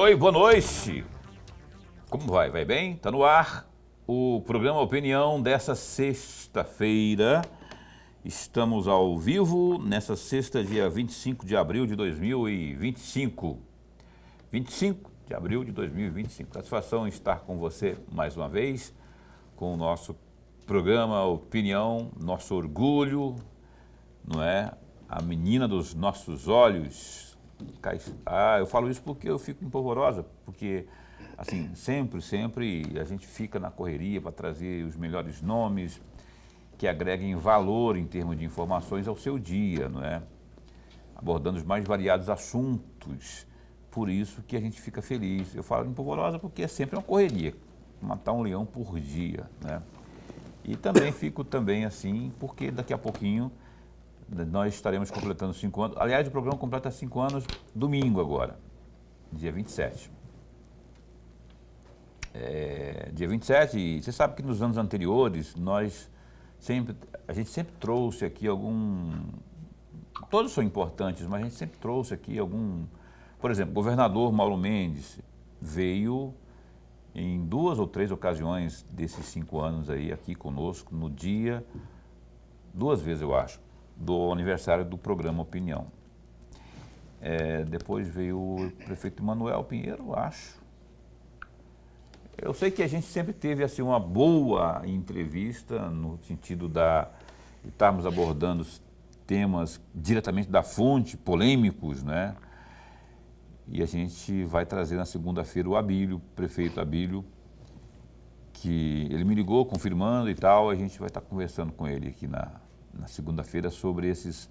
Oi, boa noite. Como vai? Vai bem? Tá no ar o programa Opinião dessa sexta-feira. Estamos ao vivo nessa sexta, dia 25 de abril de 2025. 25 de abril de 2025. Satisfação estar com você mais uma vez, com o nosso programa Opinião, nosso orgulho, não é? A menina dos nossos olhos. Eu falo isso porque eu fico empolvorosa, porque assim, sempre a gente fica na correria para trazer os melhores nomes que agreguem valor em termos de informações ao seu dia, não é? Abordando os mais variados assuntos. Por isso que a gente fica feliz. Eu falo empolvorosa porque é sempre uma correria, matar um leão por dia, né? E também fico assim, porque daqui a pouquinho nós estaremos completando 5 anos. Aliás, o programa completa 5 anos domingo agora, dia 27. Dia 27, e você sabe que nos anos anteriores, a gente sempre trouxe aqui todos são importantes, mas a gente sempre trouxe aqui por exemplo, o governador Mauro Mendes veio em 2 ou 3 ocasiões desses 5 anos aí aqui conosco, no dia, 2 vezes eu acho, do aniversário do programa Opinião. Depois veio o prefeito Manuel Pinheiro, acho. Eu sei que a gente sempre teve assim, uma boa entrevista no sentido de estarmos abordando temas diretamente da fonte, polêmicos, né? E a gente vai trazer na segunda-feira o Abílio, o prefeito Abílio, que ele me ligou confirmando e tal, a gente vai estar conversando com ele aqui na segunda-feira sobre esses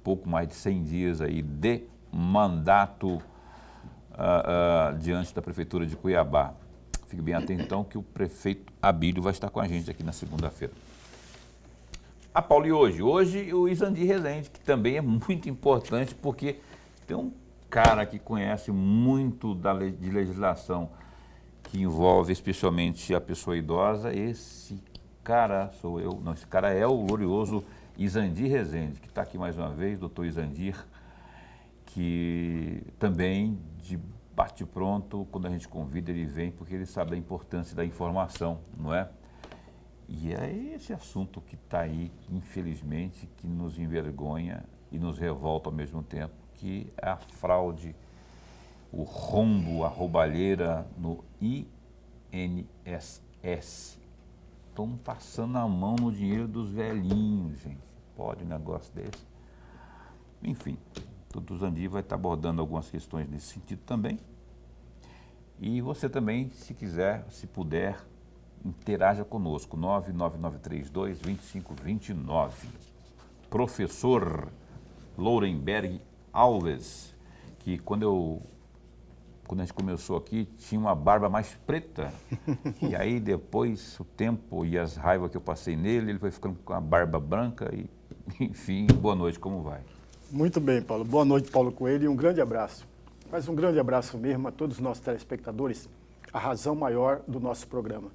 pouco mais de 100 dias aí de mandato diante da Prefeitura de Cuiabá. Fique bem atento então que o prefeito Abílio vai estar com a gente aqui na segunda-feira. Paulo, e hoje o Izandir Rezende, que também é muito importante porque tem um cara que conhece muito de legislação que envolve especialmente a pessoa idosa. Esse cara sou eu, não, esse cara é o glorioso Izandir Rezende, que está aqui mais uma vez, doutor Izandir, que também de bate-pronto, quando a gente convida, ele vem, porque ele sabe da importância da informação, não é? E é esse assunto que está aí, infelizmente, que nos envergonha e nos revolta ao mesmo tempo, que é a fraude, o rombo, a roubalheira no INSS. Estão passando a mão no dinheiro dos velhinhos, gente. Pode um negócio desse? Enfim, o doutor Izandir vai estar abordando algumas questões nesse sentido também. E você também, se quiser, se puder, interaja conosco, 99932-2529. Professor Lourenberg Alves, que quando a gente começou aqui, tinha uma barba mais preta, e aí depois o tempo e as raivas que eu passei nele, ele foi ficando com a barba branca e, enfim, boa noite, como vai? Muito bem, Paulo. Boa noite, Paulo Coelho, e um grande abraço. Mas um grande abraço mesmo a todos os nossos telespectadores, a razão maior do nosso programa.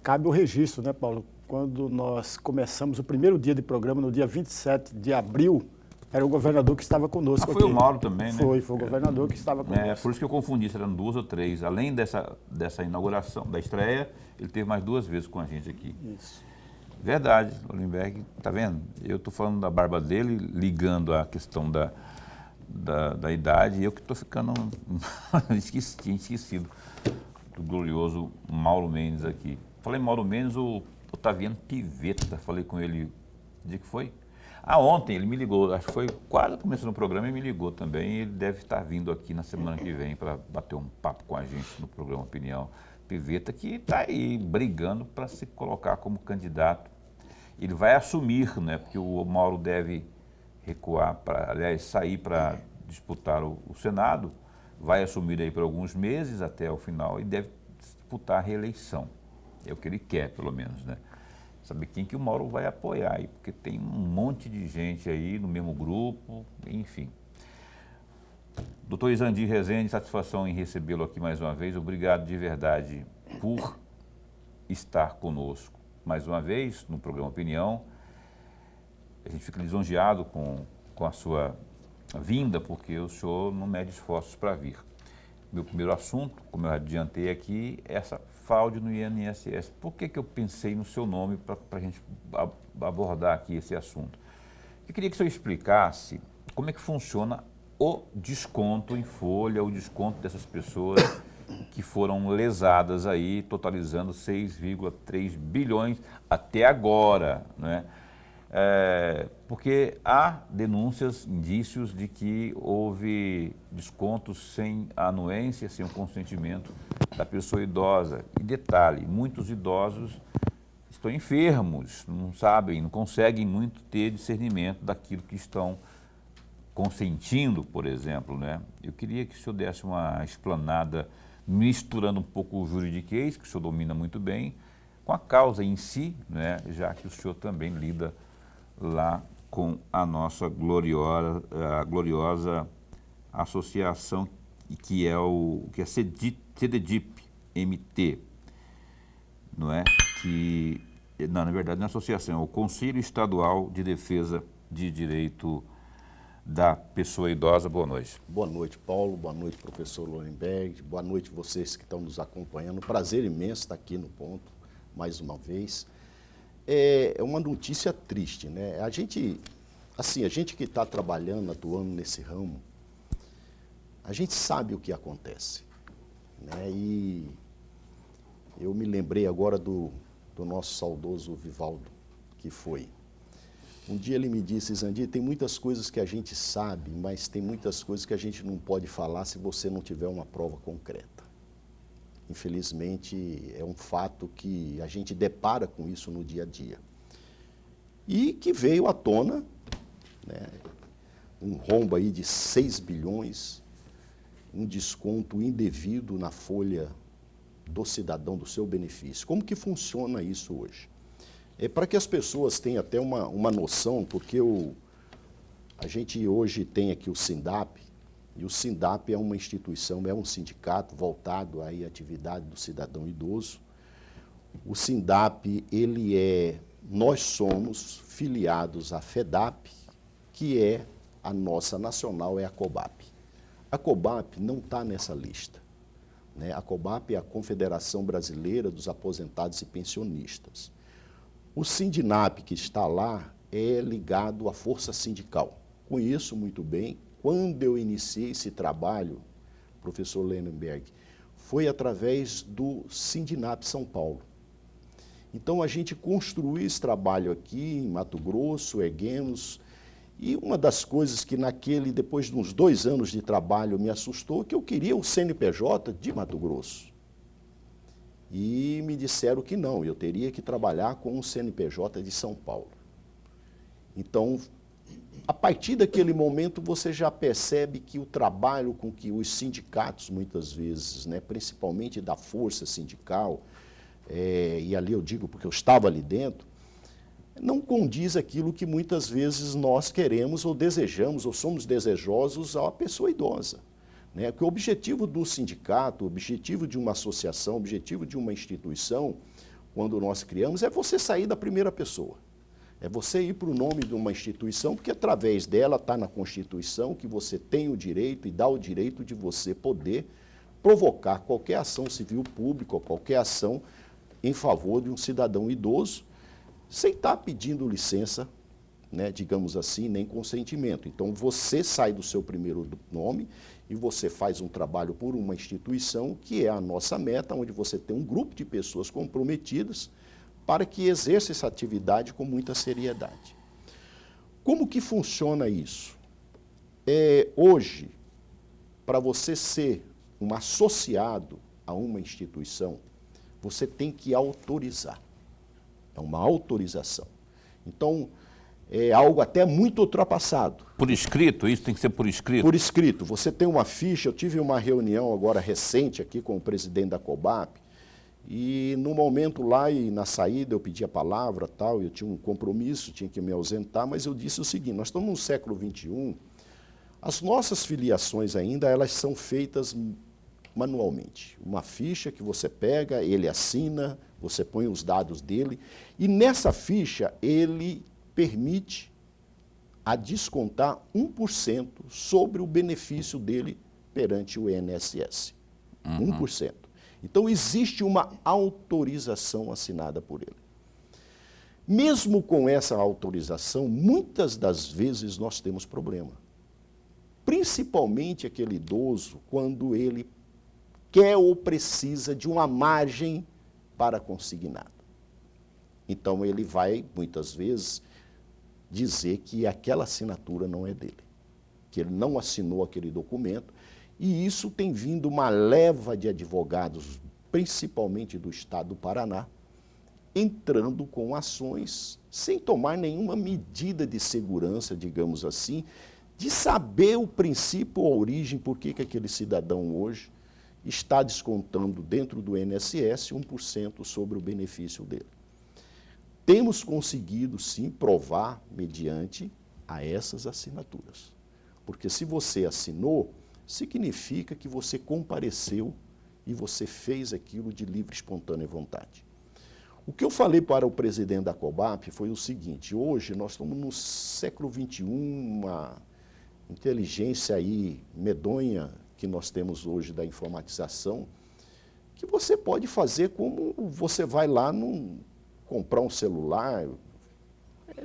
Cabe o registro, né, Paulo? Quando nós começamos o primeiro dia de programa, no dia 27 de abril, era o governador que estava conosco foi aqui. O Mauro também, né? Foi o governador que estava conosco. Por isso que eu confundi, se eram 2 ou 3. Além dessa inauguração, da estreia, ele teve mais 2 vezes com a gente aqui. Isso. Verdade, Lourenberg, tá vendo? Eu estou falando da barba dele, ligando a questão da idade, e eu que estou ficando esquecido do glorioso Mauro Mendes aqui. Falei Mauro Mendes, o Otaviano Pivetta, falei com ele, que dia que foi? Ontem ele me ligou, acho que foi quase começando o programa e me ligou também. Ele deve estar vindo aqui na semana que vem para bater um papo com a gente no programa Opinião. Pivetta que está aí brigando para se colocar como candidato. Ele vai assumir, né? Porque o Mauro deve recuar, sair para disputar o Senado, vai assumir aí por alguns meses até o final e deve disputar a reeleição. É o que ele quer, pelo menos, né? Saber quem que o Mauro vai apoiar aí, porque tem um monte de gente aí no mesmo grupo, enfim. Doutor Izandir Rezende, satisfação em recebê-lo aqui mais uma vez. Obrigado de verdade por estar conosco mais uma vez no programa Opinião. A gente fica lisonjeado com a sua vinda, porque o senhor não mede esforços para vir. meu primeiro assunto, como eu adiantei aqui, é essa fraude no INSS. Por que eu pensei no seu nome para a gente abordar aqui esse assunto? Eu queria que o senhor explicasse como é que funciona o desconto em folha, o desconto dessas pessoas que foram lesadas aí, totalizando 6,3 bilhões até agora, né? Porque há denúncias, indícios de que houve descontos sem a anuência, sem o consentimento da pessoa idosa. E detalhe, muitos idosos estão enfermos, não sabem, não conseguem muito ter discernimento daquilo que estão consentindo, por exemplo, né? Eu queria que o senhor desse uma explanada, misturando um pouco o juridiquês, que o senhor domina muito bem, com a causa em si, né? Já que o senhor também lida lá com a nossa gloriosa associação, que é a CDDIP-MT, não é? Não, na verdade, não é associação, é o Conselho Estadual de Defesa de Direito da Pessoa Idosa. Boa noite. Boa noite, Paulo. Boa noite, professor Lorenberg. Boa noite, vocês que estão nos acompanhando. Prazer imenso estar aqui no Ponto, mais uma vez. É uma notícia triste, né? A gente que está trabalhando, atuando nesse ramo, a gente sabe o que acontece, né? E eu me lembrei agora do nosso saudoso Vivaldo, que foi. Um dia ele me disse: Zandir, tem muitas coisas que a gente sabe, mas tem muitas coisas que a gente não pode falar se você não tiver uma prova concreta. Infelizmente, é um fato que a gente depara com isso no dia a dia. E que veio à tona, né, um rombo aí de 6 bilhões, um desconto indevido na folha do cidadão, do seu benefício. Como que funciona isso hoje? É para que as pessoas tenham até uma noção, porque a gente hoje tem aqui o SINDAP, e o SINDAP é uma instituição, é um sindicato voltado aí à atividade do cidadão idoso. O SINDAP, nós somos filiados à FEDAP, que é a nossa nacional, é a COBAP. A COBAP não está nessa lista, né? A COBAP é a Confederação Brasileira dos Aposentados e Pensionistas. O SINDINAP, que está lá, é ligado à força sindical. Conheço muito bem. Quando eu iniciei esse trabalho, professor Lorenberg, foi através do SINDINAP São Paulo. Então, a gente construiu esse trabalho aqui em Mato Grosso, erguemos, e uma das coisas que depois de uns 2 anos de trabalho me assustou, que eu queria o CNPJ de Mato Grosso. E me disseram que não, eu teria que trabalhar com o CNPJ de São Paulo. Então, a partir daquele momento, você já percebe que o trabalho com que os sindicatos, muitas vezes, né, principalmente da força sindical, e ali eu digo porque eu estava ali dentro, não condiz aquilo que muitas vezes nós queremos ou desejamos, ou somos desejosos à pessoa idosa, né? Porque o objetivo do sindicato, o objetivo de uma associação, o objetivo de uma instituição, quando nós criamos, é você sair da primeira pessoa. É você ir para o nome de uma instituição, porque através dela está na Constituição que você tem o direito e dá o direito de você poder provocar qualquer ação civil pública ou qualquer ação em favor de um cidadão idoso, sem estar pedindo licença, né, digamos assim, nem consentimento. Então, você sai do seu primeiro nome e você faz um trabalho por uma instituição, que é a nossa meta, onde você tem um grupo de pessoas comprometidas para que exerça essa atividade com muita seriedade. Como que funciona isso? Hoje, para você ser um associado a uma instituição, você tem que autorizar. É uma autorização. Então, é algo até muito ultrapassado. Por escrito? Isso tem que ser por escrito? Por escrito. Você tem uma ficha, eu tive uma reunião agora recente aqui com o presidente da COBAP, e no momento lá e na saída eu pedi a palavra, tal, eu tinha um compromisso, tinha que me ausentar, mas eu disse o seguinte: nós estamos no século XXI, as nossas filiações ainda, elas são feitas manualmente. Uma ficha que você pega, ele assina, você põe os dados dele, e nessa ficha ele permite a descontar 1% sobre o benefício dele perante o INSS. 1%. Então, existe uma autorização assinada por ele. Mesmo com essa autorização, muitas das vezes nós temos problema. Principalmente aquele idoso, quando ele quer ou precisa de uma margem para consignado. Então, ele vai, muitas vezes, dizer que aquela assinatura não é dele, que ele não assinou aquele documento, e isso tem vindo uma leva de advogados, principalmente do estado do Paraná, entrando com ações sem tomar nenhuma medida de segurança, digamos assim, de saber o princípio, a origem, por que aquele cidadão hoje está descontando dentro do INSS 1% sobre o benefício dele. Temos conseguido, sim, provar mediante a essas assinaturas. Porque se você assinou, significa que você compareceu e você fez aquilo de livre e espontânea vontade. O que eu falei para o presidente da COBAP foi o seguinte: hoje nós estamos no século XXI, uma inteligência aí medonha que nós temos hoje da informatização, que você pode fazer como você vai lá comprar um celular,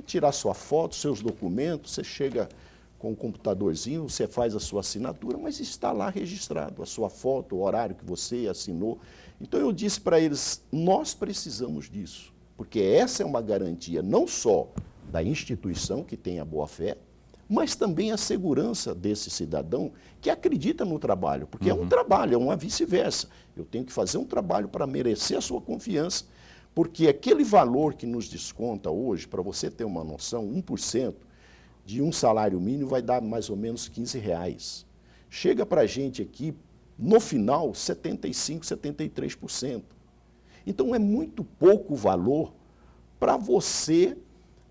tirar sua foto, seus documentos, você chega com um computadorzinho, você faz a sua assinatura, mas está lá registrado a sua foto, o horário que você assinou. Então eu disse para eles, nós precisamos disso, porque essa é uma garantia não só da instituição que tem a boa-fé, mas também a segurança desse cidadão que acredita no trabalho, porque é um trabalho, é uma vice-versa. Eu tenho que fazer um trabalho para merecer a sua confiança, porque aquele valor que nos desconta hoje, para você ter uma noção, 1% de um salário mínimo vai dar mais ou menos R$15. Chega para a gente aqui, no final, 75%, 73%. Então é muito pouco valor para você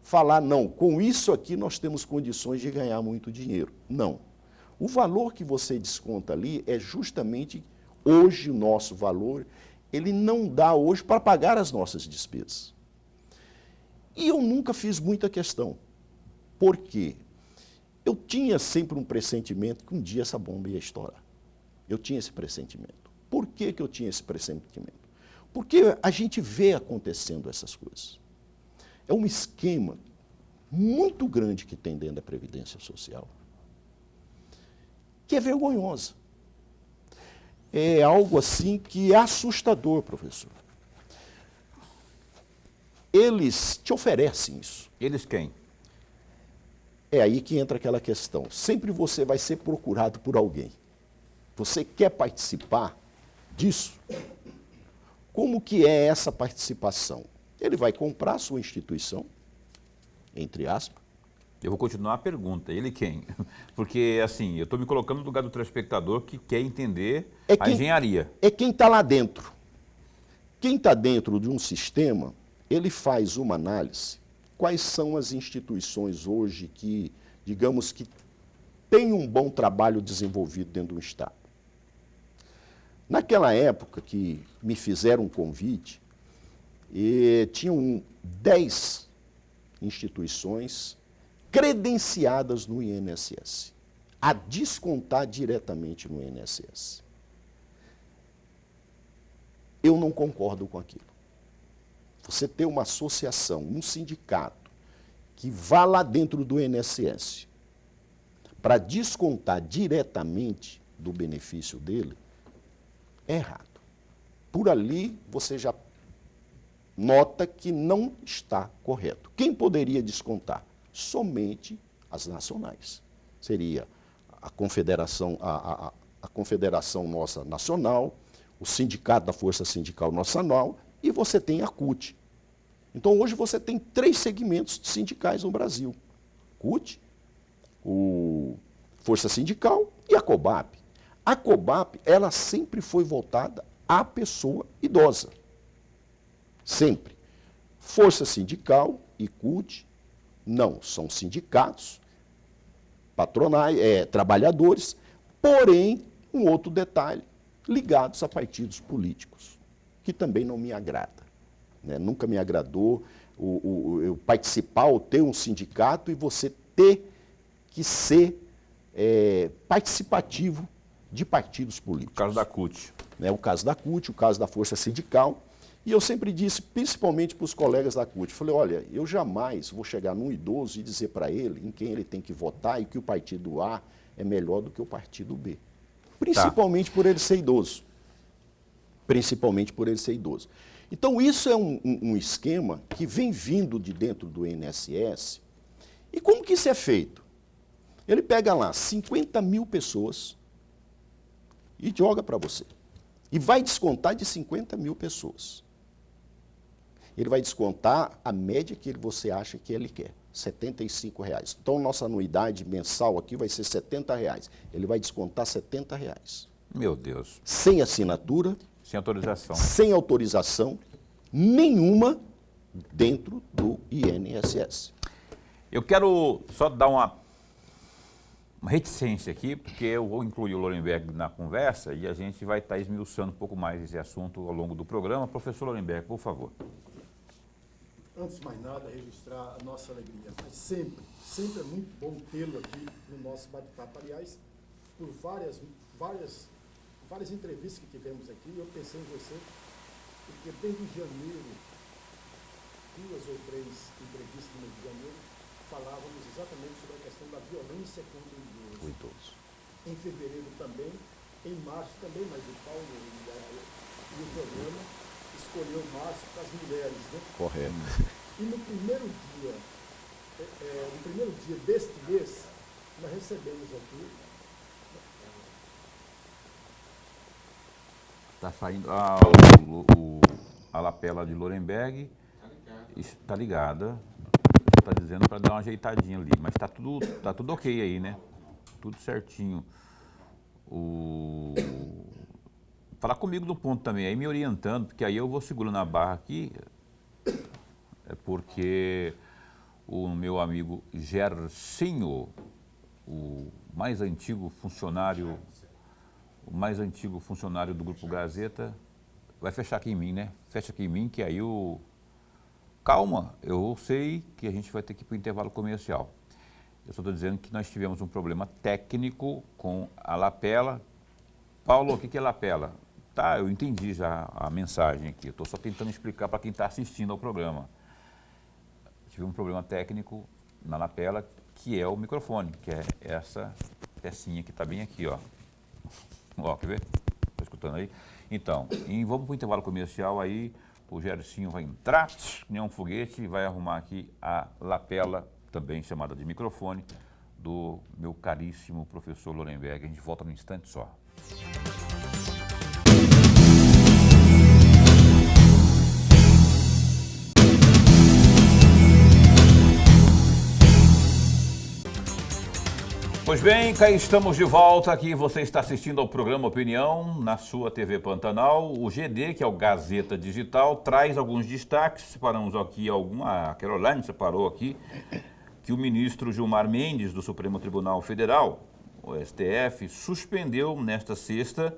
falar, não, com isso aqui nós temos condições de ganhar muito dinheiro. Não. O valor que você desconta ali é justamente, hoje o nosso valor, ele não dá hoje para pagar as nossas despesas. E eu nunca fiz muita questão. Por quê? Eu tinha sempre um pressentimento que um dia essa bomba ia estourar. Eu tinha esse pressentimento. Por que eu tinha esse pressentimento? Porque a gente vê acontecendo essas coisas. É um esquema muito grande que tem dentro da Previdência Social, que é vergonhosa. É algo assim que é assustador, professor. Eles te oferecem isso. Eles quem? É aí que entra aquela questão. Sempre você vai ser procurado por alguém. Você quer participar disso? Como que é essa participação? Ele vai comprar a sua instituição, entre aspas. Eu vou continuar a pergunta. Ele quem? Porque, assim, eu estou me colocando no lugar do telespectador que quer entender a engenharia. É quem está lá dentro. Quem está dentro de um sistema, ele faz uma análise. Quais são as instituições hoje que, digamos que, têm um bom trabalho desenvolvido dentro do Estado? Naquela época que me fizeram um convite, tinham 10 instituições credenciadas no INSS, a descontar diretamente no INSS. Eu não concordo com aquilo. Você ter uma associação, um sindicato, que vá lá dentro do INSS para descontar diretamente do benefício dele, é errado. Por ali, você já nota que não está correto. Quem poderia descontar? Somente as nacionais. Seria a confederação, a confederação nossa nacional, o sindicato da Força Sindical Nacional, e você tem a CUT. Então, hoje você tem 3 segmentos sindicais no Brasil. CUT, o Força Sindical e a COBAP. A COBAP, ela sempre foi voltada à pessoa idosa. Sempre. Força Sindical e CUT, não, são sindicatos, patronais, trabalhadores, porém, um outro detalhe, ligados a partidos políticos, que também não me agrada. Né? Nunca me agradou eu participar ou ter um sindicato e você ter que ser participativo de partidos políticos. O caso da CUT. Né? O caso da CUT, o caso da Força Sindical. E eu sempre disse, principalmente para os colegas da CUT, falei, olha, eu jamais vou chegar num idoso e dizer para ele em quem ele tem que votar e que o partido A é melhor do que o partido B. Principalmente por ele ser idoso. Principalmente por ele ser idoso. Então, isso é um esquema que vem vindo de dentro do INSS. E como que isso é feito? Ele pega lá 50 mil pessoas e joga para você. E vai descontar de 50 mil pessoas. Ele vai descontar a média que você acha que ele quer, R$ 75. Então, nossa anuidade mensal aqui vai ser R$ 70. Ele vai descontar R$ 70. Meu Deus. Sem assinatura. Sem autorização. Sem autorização nenhuma dentro do INSS. Eu quero só dar uma reticência aqui, porque eu vou incluir o Lorenberg na conversa e a gente vai estar esmiuçando um pouco mais esse assunto ao longo do programa. Professor Lorenberg, por favor. Antes de mais nada, registrar a nossa alegria. Mas sempre é muito bom tê-lo aqui no nosso bate-papo. Aliás, por várias entrevistas que tivemos aqui, eu pensei em você, porque desde janeiro, 2 ou 3 entrevistas no mês de janeiro, falávamos exatamente sobre a questão da violência contra o idoso. Em fevereiro também, em março também, mas o Paulo e o programa escolheu março para as mulheres, né? Correto. E no primeiro dia deste mês, nós recebemos aqui. Está saindo a lapela de Lorenberg. Está ligada. Está dizendo para dar uma ajeitadinha ali, mas tá tudo ok aí, né? Tudo certinho. Falar comigo do ponto também, aí me orientando, porque aí eu vou segurando a barra aqui, porque o meu amigo Gersinho, o mais antigo funcionário do Grupo Gazeta, vai fechar aqui em mim, né? Fecha aqui em mim, que aí o... Calma, eu sei que a gente vai ter que ir para o intervalo comercial. Eu só estou dizendo que nós tivemos um problema técnico com a lapela. Paulo, o que é lapela? Tá, eu entendi já a mensagem aqui. Eu estou só tentando explicar para quem está assistindo ao programa. Tive um problema técnico na lapela, que é o microfone, que é essa pecinha que está bem aqui, ó. Ó, quer ver? Está escutando aí? Então, vamos para o intervalo comercial aí. O Gersinho vai entrar, nem um foguete, e vai arrumar aqui a lapela, também chamada de microfone, do meu caríssimo professor Lorenberg. A gente volta num instante só. Pois bem, cá estamos de volta aqui. Você está assistindo ao programa Opinião na sua TV Pantanal. O GD, que é o Gazeta Digital, traz alguns destaques. Separamos aqui a Caroline separou aqui que o ministro Gilmar Mendes, do Supremo Tribunal Federal, o STF, suspendeu nesta sexta,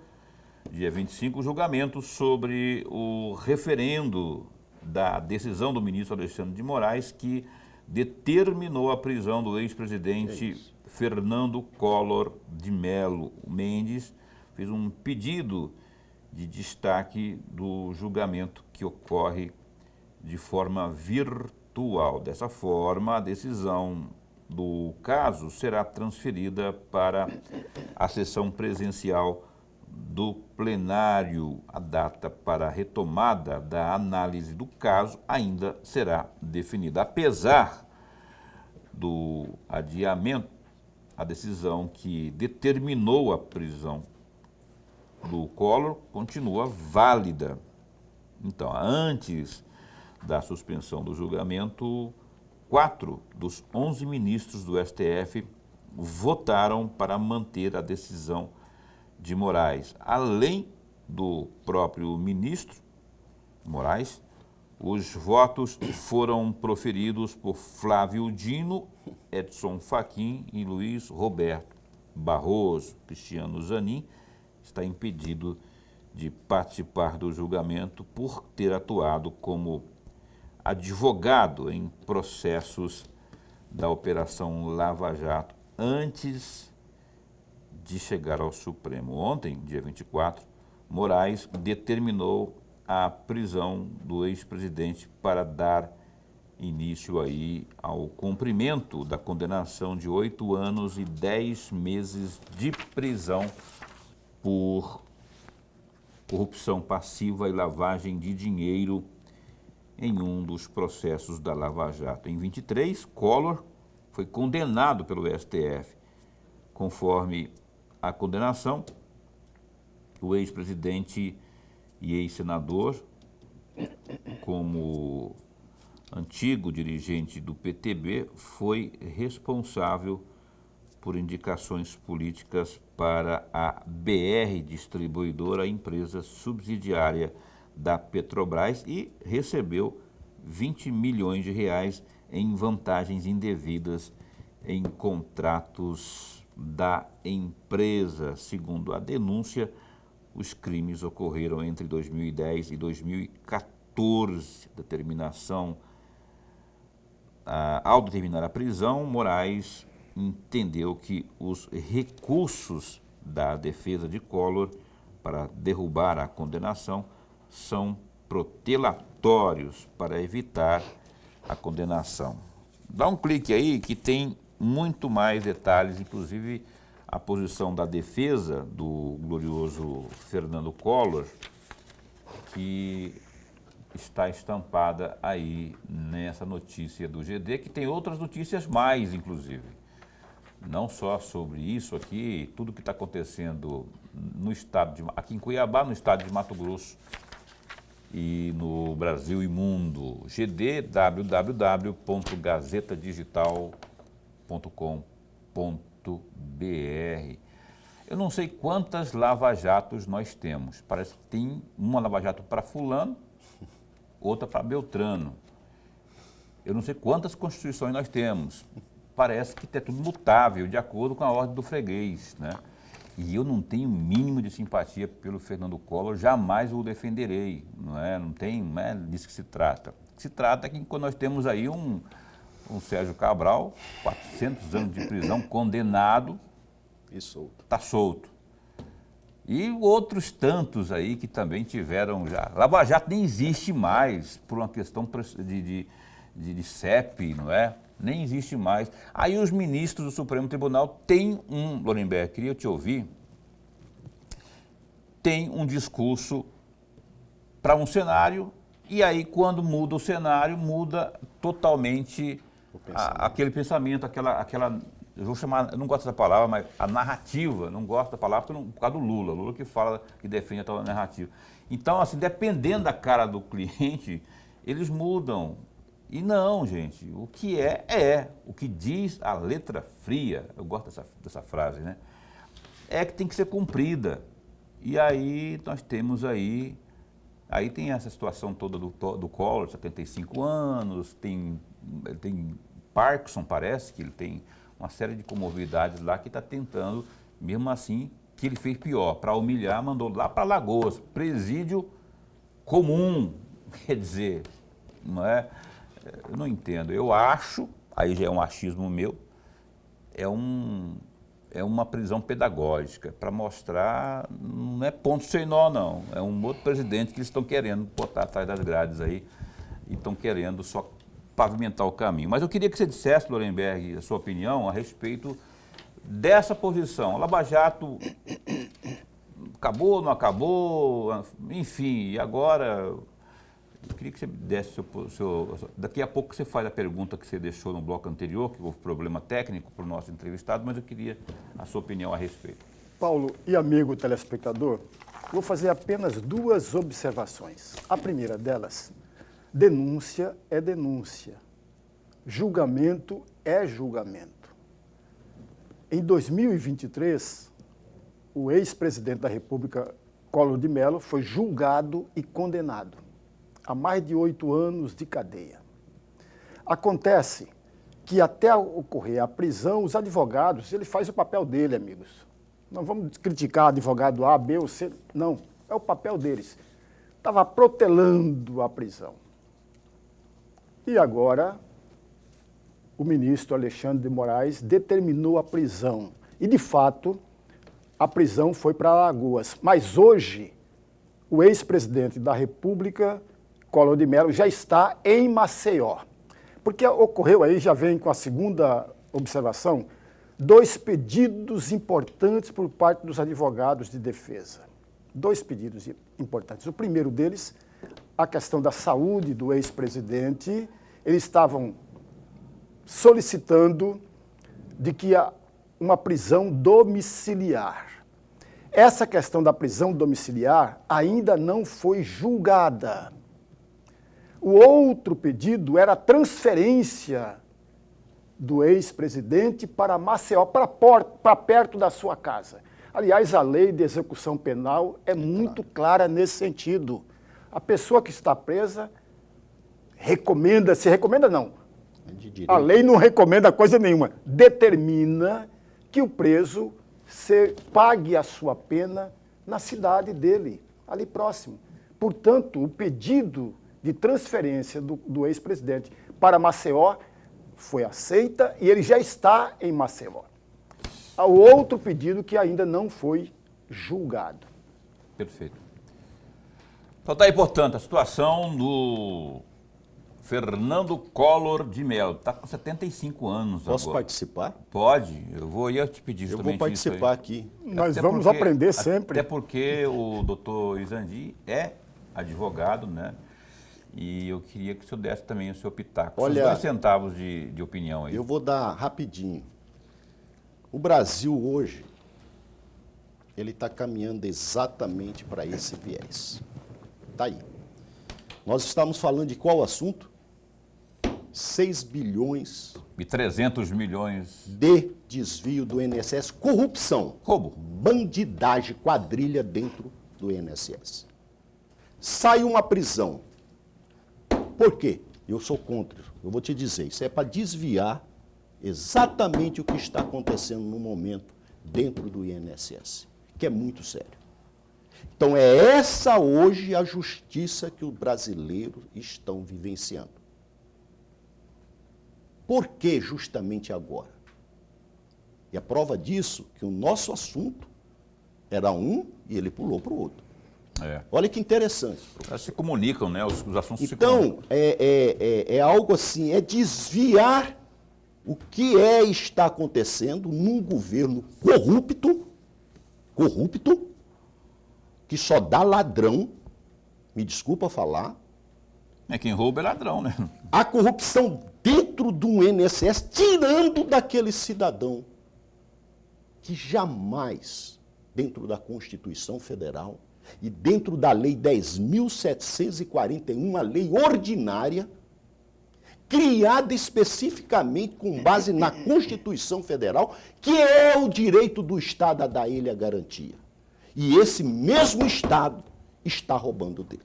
dia 25, o julgamento sobre o referendo da decisão do ministro Alexandre de Moraes, que determinou a prisão do ex-presidente Fernando Collor de Mello. O Mendes fez um pedido de destaque do julgamento que ocorre de forma virtual. Dessa forma, a decisão do caso será transferida para a sessão presencial do plenário. A data para a retomada da análise do caso ainda será definida. Apesar do adiamento, a decisão que determinou a prisão do Collor continua válida. Então, antes da suspensão do julgamento, 4 dos 11 ministros do STF votaram para manter a decisão de Moraes. Além do próprio ministro Moraes, os votos foram proferidos por Flávio Dino, Edson Fachin e Luiz Roberto Barroso. Cristiano Zanin está impedido de participar do julgamento por ter atuado como advogado em processos da Operação Lava Jato antes de chegar ao Supremo. Ontem, dia 24, Moraes determinou a prisão do ex-presidente para dar início aí ao cumprimento da condenação de 8 anos e 10 meses de prisão por corrupção passiva e lavagem de dinheiro em um dos processos da Lava Jato. Em 23, Collor foi condenado pelo STF. Conforme a condenação, o ex-presidente e ex-senador, como antigo dirigente do PTB, foi responsável por indicações políticas para a BR Distribuidora, empresa subsidiária da Petrobras, e recebeu 20 milhões de reais em vantagens indevidas em contratos da empresa. Segundo a denúncia, os crimes ocorreram entre 2010 e 2014. Ao determinar a prisão, Moraes entendeu que os recursos da defesa de Collor para derrubar a condenação são protelatórios para evitar a condenação. Dá um clique aí que tem muito mais detalhes, inclusive a posição da defesa do glorioso Fernando Collor, que está estampada aí nessa notícia do GD, que tem outras notícias mais, inclusive. Não só sobre isso aqui, tudo que está acontecendo no estado aqui em Cuiabá, no estado de Mato Grosso e no Brasil e mundo. GD, www.gazetadigital.com.br. Eu não sei quantas lava-jatos nós temos. Parece que tem uma lava-jato para fulano, outra para Beltrano. Eu não sei quantas constituições nós temos. Parece que é tudo mutável, de acordo com a ordem do freguês, né? E eu não tenho o mínimo de simpatia pelo Fernando Collor, jamais o defenderei, não é disso que se trata. Se trata que quando nós temos aí um Sérgio Cabral, 400 anos de prisão, condenado, e solto. Está solto. E outros tantos aí que também tiveram já. Lava Jato nem existe mais por uma questão de CEP, não é? Nem existe mais. Aí os ministros do Supremo Tribunal têm Lorenberg, queria te ouvir, tem um discurso para um cenário, e aí quando muda o cenário, muda totalmente aquele pensamento, aquela, eu vou chamar, eu não gosto dessa palavra, mas a narrativa, não gosto da palavra por causa do Lula que fala, que defende a tal narrativa. Então, assim, dependendo da cara do cliente, eles mudam. E não, gente, o que é. O que diz a letra fria, eu gosto dessa frase, né? É que tem que ser cumprida. E aí nós temos aí tem essa situação toda do Collor, 75 anos, tem Parkinson, parece que ele tem uma série de comorbidades lá que está tentando, mesmo assim, que ele fez pior. Para humilhar, mandou lá para Lagoas, presídio comum, quer dizer, não é? Eu não entendo. Eu acho, aí já é um achismo meu, é uma prisão pedagógica para mostrar, não é ponto sem nó, não. É um outro presidente que eles estão querendo botar atrás das grades aí e estão querendo só pavimentar o caminho. Mas eu queria que você dissesse, Lorenberg, a sua opinião a respeito dessa posição. Lava Jato acabou, não acabou, enfim, e agora... Eu queria que você desse daqui a pouco você faz a pergunta que você deixou no bloco anterior, que houve problema técnico para o nosso entrevistado, mas eu queria a sua opinião a respeito. Paulo e amigo telespectador, vou fazer apenas 2 observações. A primeira delas, denúncia é denúncia, julgamento é julgamento. Em 2023, o ex-presidente da República, Collor de Mello, foi julgado e condenado a mais de 8 anos de cadeia. Acontece que até ocorrer a prisão, os advogados, ele faz o papel dele, amigos. Não vamos criticar advogado A, B ou C, não, é o papel deles. Estava protelando a prisão. E agora, o ministro Alexandre de Moraes determinou a prisão. E, de fato, a prisão foi para Alagoas. Mas hoje, o ex-presidente da República, Collor de Mello, já está em Maceió. Porque ocorreu aí, já vem com a segunda observação, 2 pedidos importantes por parte dos advogados de defesa. 2 pedidos importantes. O primeiro deles, a questão da saúde do ex-presidente. Eles estavam solicitando de que uma prisão domiciliar. Essa questão da prisão domiciliar ainda não foi julgada. O outro pedido era a transferência do ex-presidente para Maceió, para perto da sua casa. Aliás, a lei de execução penal é muito clara nesse sentido. A pessoa que está presa recomenda não. A lei não recomenda coisa nenhuma. Determina que o preso pague a sua pena na cidade dele, ali próximo. Portanto, o pedido de transferência do ex-presidente para Maceió foi aceita e ele já está em Maceió. Há outro pedido que ainda não foi julgado. Perfeito. Então tá aí, portanto, a situação do Fernando Collor de Mello. Está com 75 anos agora. Posso participar? Pode. Ia te pedir Eu justamente vou participar aqui. Nós vamos aprender sempre. Até porque o doutor Izandi é advogado, né? E eu queria que o senhor desse também o seu pitaco. Olha, São 2 centavos de opinião aí. Eu vou dar rapidinho. O Brasil hoje, ele está caminhando exatamente para esse viés. Está aí. Nós estamos falando de qual assunto? 6 bilhões... E 300 milhões... de desvio do INSS, corrupção. Roubo. Bandidagem, quadrilha dentro do INSS. Sai uma prisão. Por quê? Eu sou contra. Eu vou te dizer, isso é para desviar exatamente o que está acontecendo no momento dentro do INSS, que é muito sério. Então é essa hoje a justiça que os brasileiros estão vivenciando. Por que justamente agora? E a prova disso, que o nosso assunto era um e ele pulou para o outro. Olha que interessante. Elas se comunicam, né? Os assuntos se Então, comunicam. é algo assim, é desviar o que está acontecendo num governo corrupto, que só dá ladrão, me desculpa falar. Quem rouba é ladrão, né? A corrupção dentro do INSS, tirando daquele cidadão que jamais, dentro da Constituição Federal e dentro da Lei 10.741, uma lei ordinária, criada especificamente com base na Constituição Federal, que é o direito do Estado a dar ele a garantia. E esse mesmo Estado está roubando dele.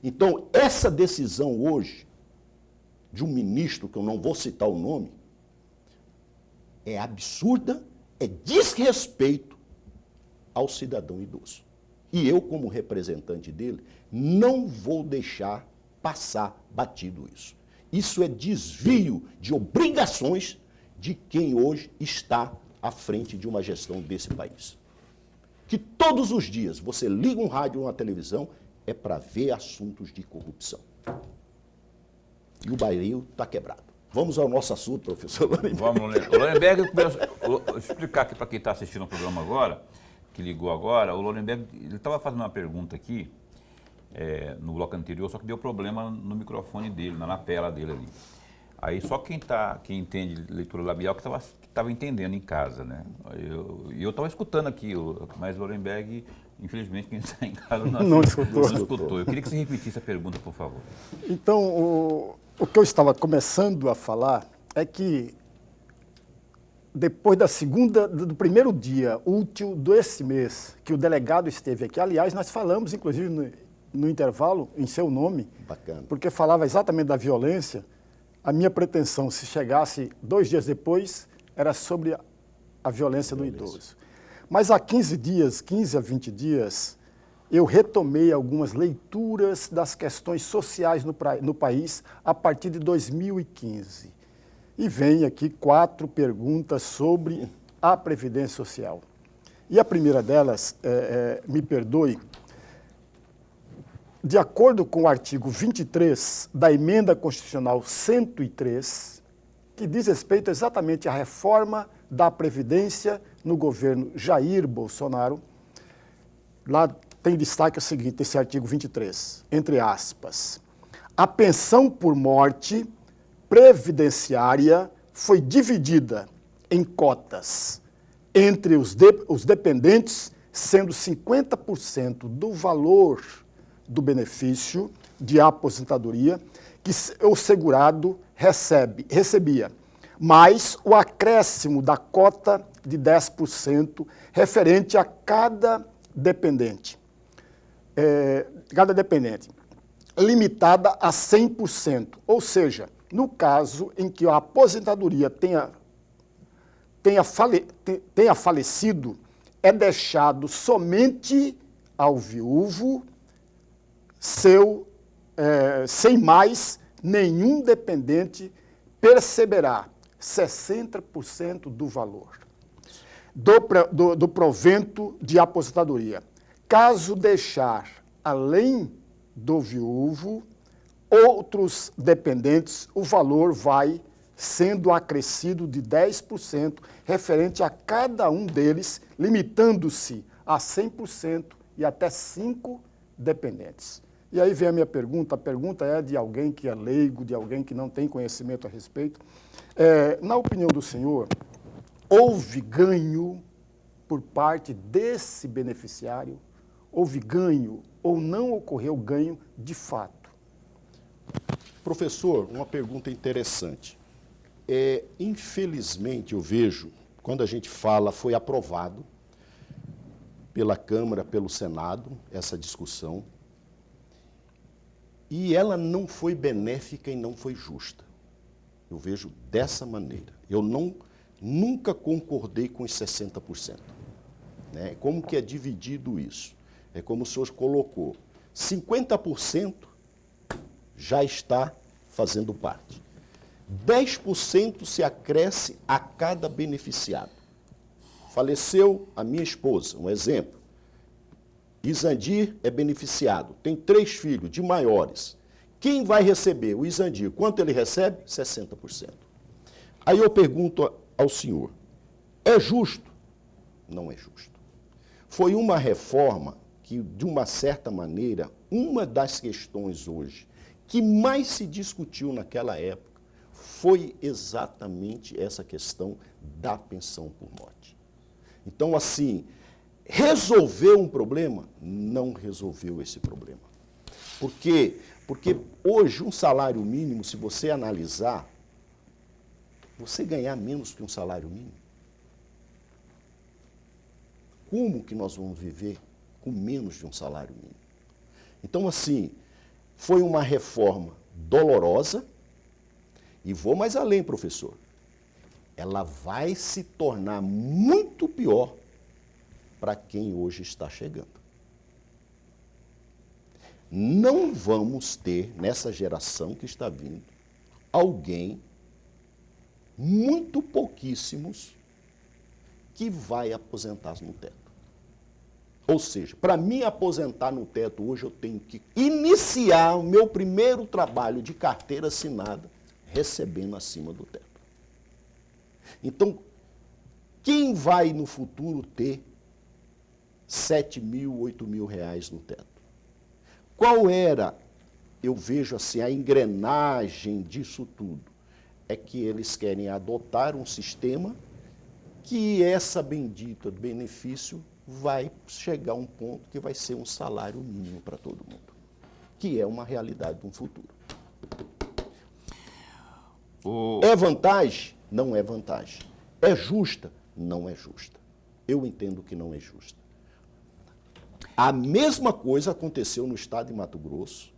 Então, essa decisão hoje, de um ministro, que eu não vou citar o nome, é absurda, é desrespeito ao cidadão idoso. E eu, como representante dele, não vou deixar passar batido isso. Isso é desvio de obrigações de quem hoje está à frente de uma gestão desse país. Que todos os dias você liga um rádio ou uma televisão é para ver assuntos de corrupção. E o Brasil está quebrado. Vamos ao nosso assunto, professor Lorenberg. Vamos, Lorenberg, vou explicar aqui para quem está assistindo o programa agora, que ligou agora, o Lorenberg, ele estava fazendo uma pergunta aqui, no bloco anterior, só que deu problema no microfone dele, na lapela dele ali. Aí só quem entende leitura labial que estava entendendo em casa, né? Eu estava escutando aqui, mas o Lorenberg, infelizmente, quem está em casa não escutou. Eu queria que você repetisse a pergunta, por favor. Então, o que eu estava começando a falar é que depois do primeiro dia útil desse mês, que o delegado esteve aqui, aliás, nós falamos, inclusive, no intervalo, em seu nome, Bacana. porque falava exatamente da violência. A minha pretensão, se chegasse 2 dias depois, era sobre a violência do idoso. Mas há 15 a 20 dias, eu retomei algumas leituras das questões sociais no país a partir de 2015. E vem aqui 4 perguntas sobre a Previdência Social. E a primeira delas, me perdoe, de acordo com o artigo 23 da Emenda Constitucional 103, que diz respeito exatamente à reforma da Previdência no governo Jair Bolsonaro, lá tem destaque o seguinte, esse artigo 23, entre aspas, a pensão por morte previdenciária foi dividida em cotas entre os dependentes, sendo 50% do valor do benefício de aposentadoria que o segurado recebia, mais o acréscimo da cota de 10% referente a cada dependente, limitada a 100%, ou seja, no caso em que a aposentadoria tenha falecido, é deixado somente ao viúvo sem mais nenhum dependente perceberá 60% do valor do provento de aposentadoria. Caso deixar, além do viúvo, outros dependentes, o valor vai sendo acrescido de 10% referente a cada um deles, limitando-se a 100% e até 5 dependentes. E aí vem a minha pergunta, a pergunta é de alguém que é leigo, de alguém que não tem conhecimento a respeito. Na opinião do senhor, houve ganho por parte desse beneficiário? Houve ganho ou não ocorreu ganho de fato? Professor, uma pergunta interessante. Infelizmente, eu vejo, quando a gente fala, foi aprovado pela Câmara, pelo Senado, essa discussão, e ela não foi benéfica e não foi justa. Eu vejo dessa maneira. Eu nunca concordei com os 60%. Né? Como que é dividido isso? É como o senhor colocou, 50% já está fazendo parte. 10% se acresce a cada beneficiado. Faleceu a minha esposa, um exemplo. Isandir é beneficiado, tem 3 filhos de maiores. Quem vai receber? O Isandir. Quanto ele recebe? 60%. Aí eu pergunto ao senhor, é justo? Não é justo. Foi uma reforma que, de uma certa maneira, uma das questões hoje que mais se discutiu naquela época foi exatamente essa questão da pensão por morte. Então, assim, resolveu um problema? Não resolveu esse problema. Por quê? Porque hoje um salário mínimo, se você analisar, você ganhar menos que um salário mínimo. Como que nós vamos viver com menos de um salário mínimo? Então, assim, foi uma reforma dolorosa e vou mais além, professor. Ela vai se tornar muito pior para quem hoje está chegando. Não vamos ter, nessa geração que está vindo, alguém, muito pouquíssimos, que vai aposentar no teto. Ou seja, para mim aposentar no teto hoje, eu tenho que iniciar o meu primeiro trabalho de carteira assinada recebendo acima do teto. Então, quem vai no futuro ter 7 mil, 8 mil reais no teto? Qual era, eu vejo assim, a engrenagem disso tudo? É que eles querem adotar um sistema que essa bendita benefício vai chegar a um ponto que vai ser um salário mínimo para todo mundo, que é uma realidade no futuro. É vantagem? Não é vantagem. É justa? Não é justa. Eu entendo que não é justa. A mesma coisa aconteceu no estado de Mato Grosso.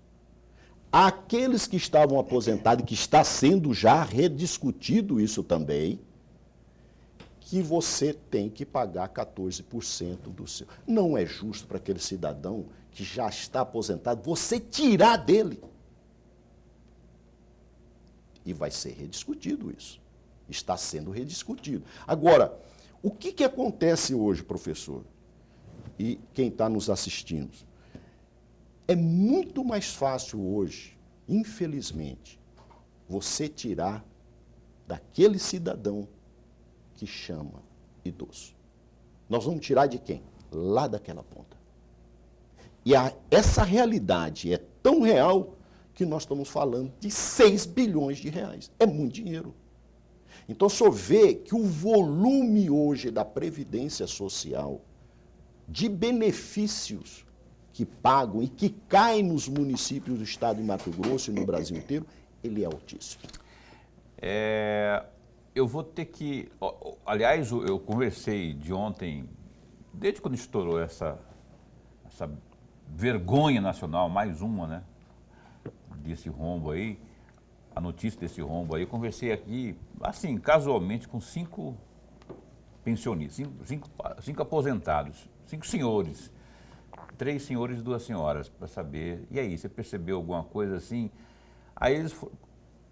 Aqueles que estavam aposentados, que está sendo já rediscutido isso também, que você tem que pagar 14% do seu. Não é justo para aquele cidadão que já está aposentado, você tirar dele. E vai ser rediscutido isso. Está sendo rediscutido. Agora, O que acontece hoje, professor? E quem está nos assistindo? É muito mais fácil hoje, infelizmente, você tirar daquele cidadão que chama idoso. Nós vamos tirar de quem? Lá daquela ponta. E essa realidade é tão real que nós estamos falando de 6 bilhões de reais. É muito dinheiro. Então, o senhor vê que o volume hoje da Previdência Social, de benefícios que pagam e que caem nos municípios do estado de Mato Grosso e no Brasil inteiro, ele é altíssimo. Eu vou ter que... Aliás, eu conversei de ontem, desde quando estourou essa vergonha nacional, mais uma, né? Desse rombo aí, a notícia desse rombo aí, eu conversei aqui, assim, casualmente, com 5 pensionistas, 5 aposentados, 5 senhores, 3 senhores e 2 senhoras, para saber, e aí, você percebeu alguma coisa assim? Aí eles,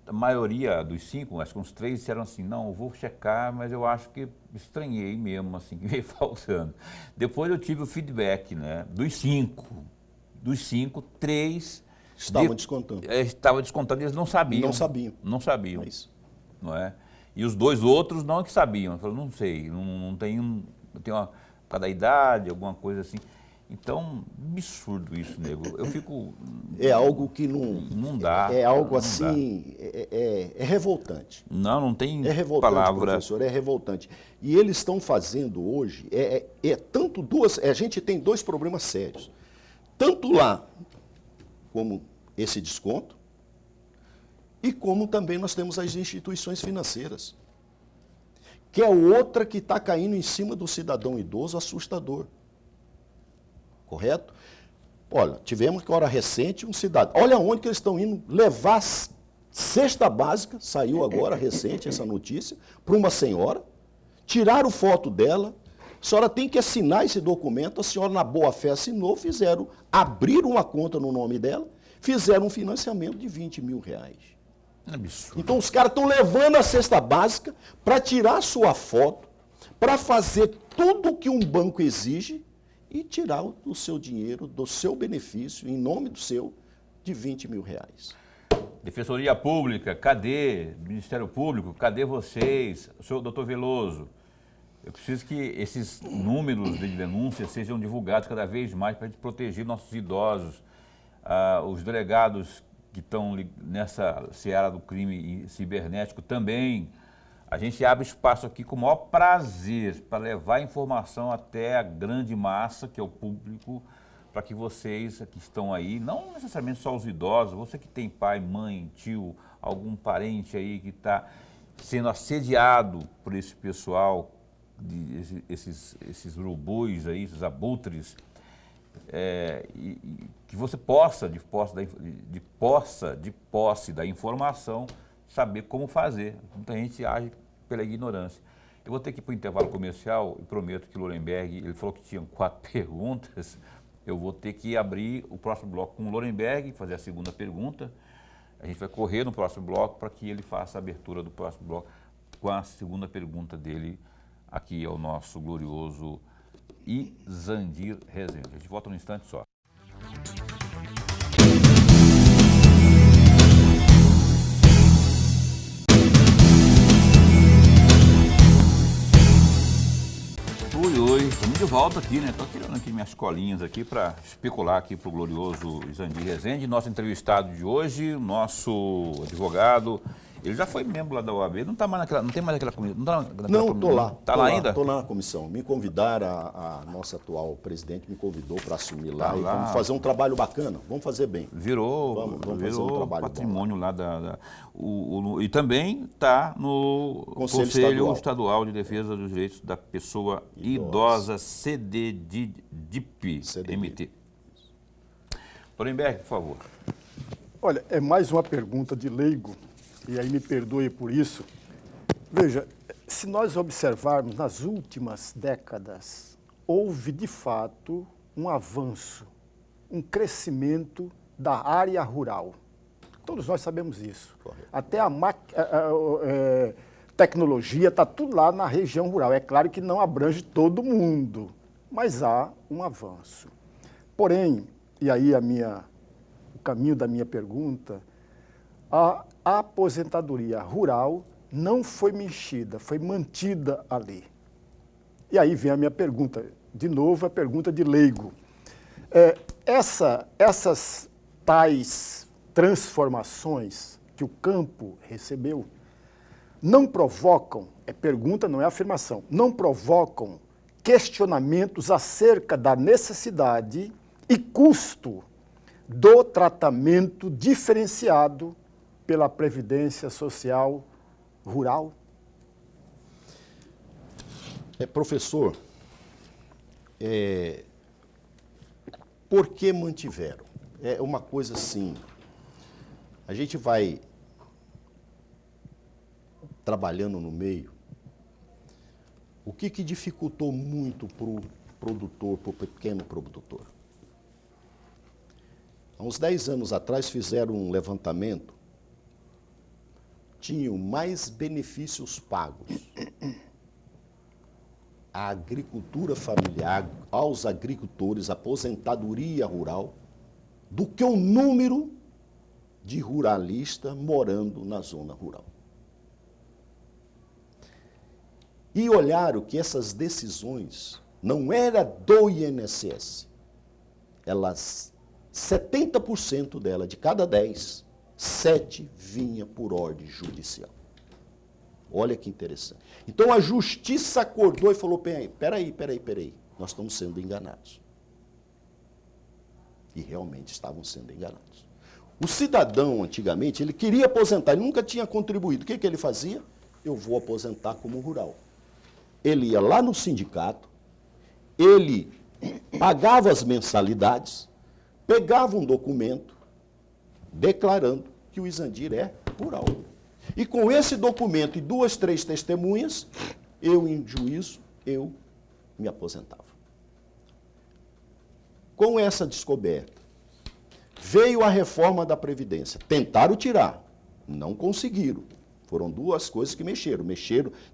a maioria dos 5, acho que uns 3 disseram assim, não, eu vou checar, mas eu acho que estranhei mesmo, assim, que veio faltando. Depois eu tive o feedback, né, dos 5, 3... Estavam descontando. Estava descontando e eles não sabiam. Não sabiam. Não sabiam. É isso. Não é? E os 2 outros não que sabiam. Falaram, não sei, não tem por causa da idade, alguma coisa assim. Então, absurdo isso, nego. Eu fico... É algo que não... Não dá. É algo não assim, é revoltante. Não tem É revoltante, palavra. professor, é revoltante. E eles estão fazendo hoje, tanto a gente tem 2 problemas sérios. Tanto lá, como esse desconto, e como também nós temos as instituições financeiras, que é outra que está caindo em cima do cidadão idoso, assustador. Correto? Olha, tivemos que, hora recente, um cidadão... Olha onde que eles estão indo levar cesta básica, saiu agora, recente, essa notícia, para uma senhora, tiraram foto dela, a senhora tem que assinar esse documento, a senhora, na boa fé, assinou, abriram uma conta no nome dela, fizeram um financiamento de 20 mil reais. Absurdo. Então, os caras estão levando a cesta básica para tirar a sua foto, para fazer tudo o que um banco exige e tirar o seu dinheiro, do seu benefício, em nome do seu, de 20 mil reais. Defensoria Pública, cadê? Ministério Público, cadê vocês? O senhor doutor Veloso, eu preciso que esses números de denúncia sejam divulgados cada vez mais para a gente proteger nossos idosos. Os delegados que estão nessa seara do crime cibernético também. A gente abre espaço aqui com o maior prazer para levar informação até a grande massa, que é o público, para que vocês que estão aí, não necessariamente só os idosos, você que tem pai, mãe, tio, algum parente aí que está sendo assediado por esse pessoal, esses urubus aí, esses abutres, que você possa, de posse da informação, saber como fazer. Muita gente age pela ignorância. Eu vou ter que ir para o intervalo comercial e prometo que o Lorenberg, ele falou que tinha 4 perguntas, eu vou ter que abrir o próximo bloco com o Lorenberg, fazer a segunda pergunta. A gente vai correr no próximo bloco para que ele faça a abertura do próximo bloco com a segunda pergunta dele aqui ao nosso glorioso Izandir Rezende. A gente volta num instante só. Oi, estamos de volta aqui, né? Estou tirando aqui minhas colinhas aqui para especular aqui para o glorioso Izandir Rezende. Nosso entrevistado de hoje, nosso advogado, ele já foi membro lá da OAB, não está mais naquela, não tem mais aquela comissão? Não, estou lá. Está lá ainda? Estou lá na comissão. Me convidaram, a nossa atual presidente me convidou para assumir lá e vamos fazer um trabalho bacana, vamos fazer bem. Virou fazer um trabalho patrimônio lá e também está no Conselho Estadual de Defesa dos Direitos da Pessoa Idosa, CDDIP-MT. Lorenberg, por favor. Olha, é mais uma pergunta de leigo, e aí me perdoe por isso. Veja, se nós observarmos nas últimas décadas, houve de fato um avanço, um crescimento da área rural. Todos nós sabemos isso. Correto. Até tecnologia, está tudo lá na região rural. É claro que não abrange todo mundo, mas há um avanço. Porém, e aí o caminho da minha pergunta, a aposentadoria rural não foi mexida, foi mantida ali. E aí vem a minha pergunta, de novo a pergunta de leigo. Essas tais transformações que o campo recebeu não provocam, é pergunta, não é afirmação, não provocam questionamentos acerca da necessidade e custo do tratamento diferenciado pela Previdência Social Rural? Professor, por que mantiveram? É uma coisa assim, a gente vai trabalhando no meio, o que dificultou muito para o produtor, para o pequeno produtor? Há uns 10 anos atrás fizeram um levantamento, tinham mais benefícios pagos à agricultura familiar, aos agricultores, aposentadoria rural, do que o número de ruralistas morando na zona rural. E olharam que essas decisões não eram do INSS, elas, 70% dela, de cada 10, 7 vinha por ordem judicial. Olha que interessante. Então a justiça acordou e falou, peraí, nós estamos sendo enganados. E realmente estavam sendo enganados. O cidadão, antigamente, ele queria aposentar, ele nunca tinha contribuído. O que ele fazia? Eu vou aposentar como rural. Ele ia lá no sindicato, ele pagava as mensalidades, pegava um documento declarando que o Izandir é rural. E com esse documento e 2, 3 testemunhas, eu, em juízo, eu me aposentava. Com essa descoberta, veio a reforma da Previdência. Tentaram tirar, não conseguiram. Foram 2 coisas que mexeram.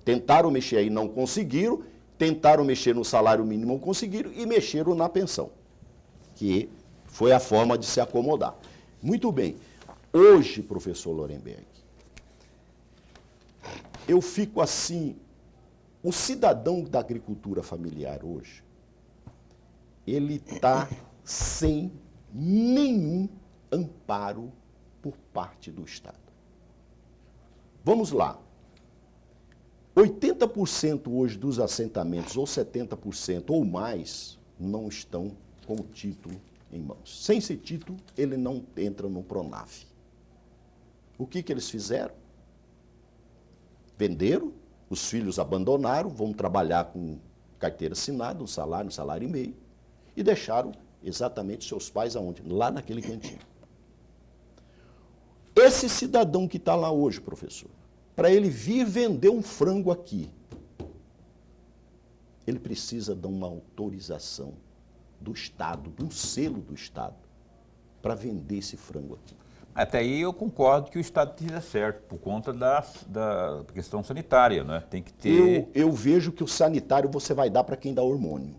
Tentaram mexer aí, não conseguiram. Tentaram mexer no salário mínimo, não conseguiram. E mexeram na pensão, que foi a forma de se acomodar. Muito bem. Hoje, professor Lorenberg, eu fico assim, o cidadão da agricultura familiar hoje, ele está sem nenhum amparo por parte do Estado. Vamos lá. 80% hoje dos assentamentos, ou 70% ou mais, não estão com o título em mãos. Sem esse título, ele não entra no Pronaf. O que eles fizeram? Venderam, os filhos abandonaram, vão trabalhar com carteira assinada, um salário e meio, e deixaram exatamente seus pais aonde? Lá naquele cantinho. Esse cidadão que está lá hoje, professor, para ele vir vender um frango aqui, ele precisa de uma autorização do Estado, de um selo do Estado, para vender esse frango aqui. Até aí eu concordo que o Estado esteja certo, por conta da questão sanitária, né? Tem que ter... Eu vejo que o sanitário você vai dar para quem dá hormônio.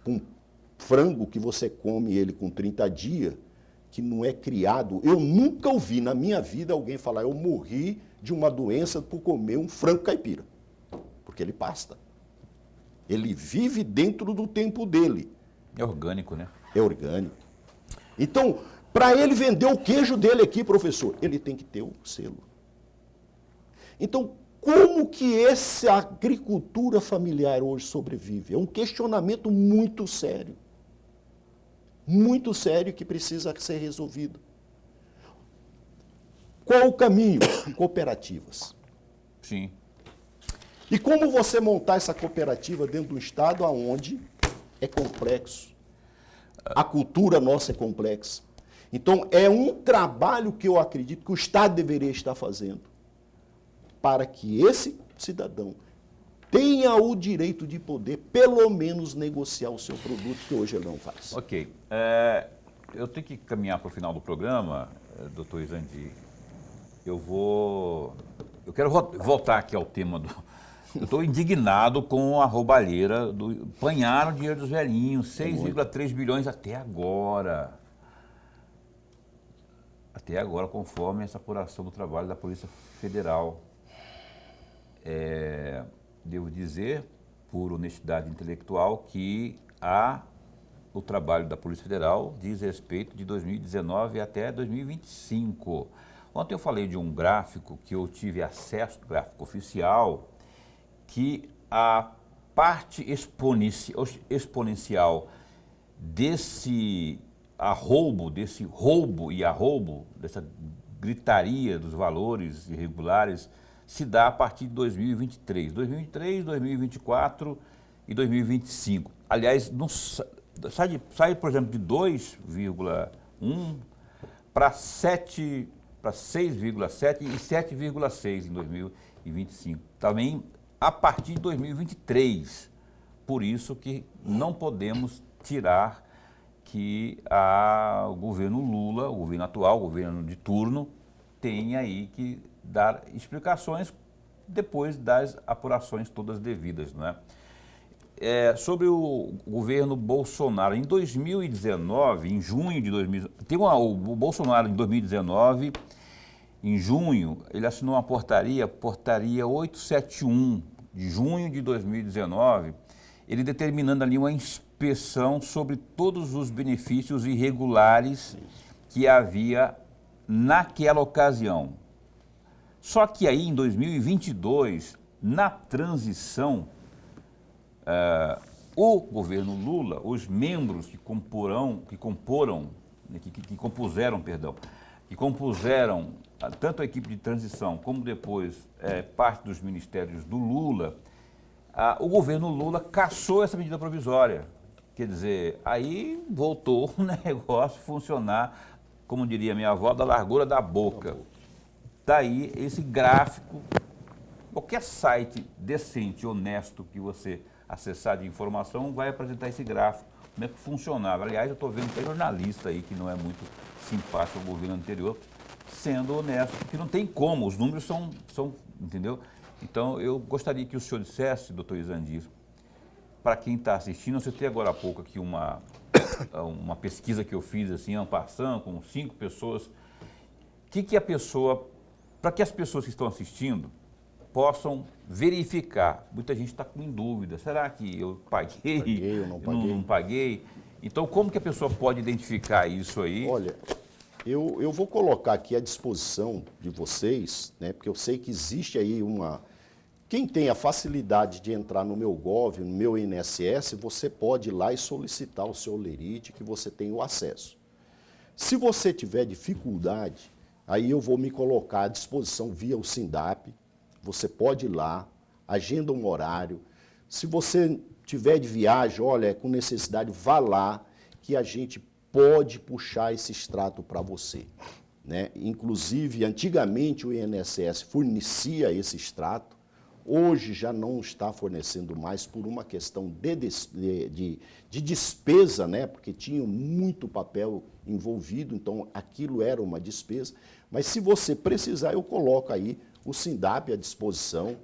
Um frango que você come ele com 30 dias, que não é criado, eu nunca ouvi na minha vida alguém falar, eu morri de uma doença por comer um frango caipira. Porque ele pasta. Ele vive dentro do tempo dele. É orgânico, né? É orgânico. Então, para ele vender o queijo dele aqui, professor, ele tem que ter o selo. Então, como que essa agricultura familiar hoje sobrevive? É um questionamento muito sério. Muito sério que precisa ser resolvido. Qual o caminho? Cooperativas. Sim. E como você montar essa cooperativa dentro de um estado onde é complexo? A cultura nossa é complexa. Então, é um trabalho que eu acredito que o Estado deveria estar fazendo para que esse cidadão tenha o direito de poder, pelo menos, negociar o seu produto, que hoje ele não faz. Ok. Eu tenho que caminhar para o final do programa, doutor Izandir. Eu vou eu quero voltar aqui ao tema do... Eu estou indignado com a roubalheira do... Apanharam o dinheiro dos velhinhos, 6,3 bilhões até agora. Até agora, conforme essa apuração do trabalho da Polícia Federal. Devo dizer, por honestidade intelectual, que o trabalho da Polícia Federal diz respeito de 2019 até 2025. Ontem eu falei de um gráfico que eu tive acesso, gráfico oficial, que a parte exponencial desse arroubo, dessa gritaria dos valores irregulares, se dá a partir de 2023. 2023, 2024 e 2025. Aliás, sai, por exemplo, de 2,1 para 6,7 e 7,6 em 2025. Também a partir de 2023. Por isso que não podemos tirar que o governo Lula, o governo atual, o governo de turno, tem aí que dar explicações depois das apurações todas devidas, não é? Sobre o governo Bolsonaro, em 2019, em junho de 2019, o Bolsonaro em 2019, em junho, ele assinou uma portaria 871, de junho de 2019, ele determinando ali uma inspeção sobre todos os benefícios irregulares que havia naquela ocasião. Só que aí, em 2022, na transição, o governo Lula, os membros que compuseram tanto a equipe de transição como depois parte dos ministérios do Lula, o governo Lula cassou essa medida provisória. Quer dizer, aí voltou o negócio funcionar, como diria minha avó, da largura da boca. Daí esse gráfico, qualquer site decente, honesto que você acessar de informação vai apresentar esse gráfico, como é que funcionava. Aliás, eu estou vendo que tem jornalista aí que não é muito simpático ao governo anterior, sendo honesto, porque não tem como, os números são entendeu? Então, eu gostaria que o senhor dissesse, doutor Izandir, para quem está assistindo, eu citei agora há pouco aqui uma pesquisa que eu fiz, assim, en passant, com 5 pessoas, para que as pessoas que estão assistindo possam verificar. Muita gente está com dúvida, será que eu paguei ou não paguei? Não paguei? Então, como que a pessoa pode identificar isso aí? Olha, eu vou colocar aqui à disposição de vocês, né, porque eu sei que existe aí quem tem a facilidade de entrar no meu Gov, no meu INSS, você pode ir lá e solicitar o seu Lerite, que você tem o acesso. Se você tiver dificuldade, aí eu vou me colocar à disposição via o SINDAP, você pode ir lá, agenda um horário. Se você tiver de viagem, olha, com necessidade, vá lá, que a gente pode puxar esse extrato para você, né? Inclusive, antigamente o INSS fornecia esse extrato, hoje já não está fornecendo mais por uma questão de despesa, né? Porque tinha muito papel envolvido, então aquilo era uma despesa. Mas se você precisar, eu coloco aí o SINDAP à disposição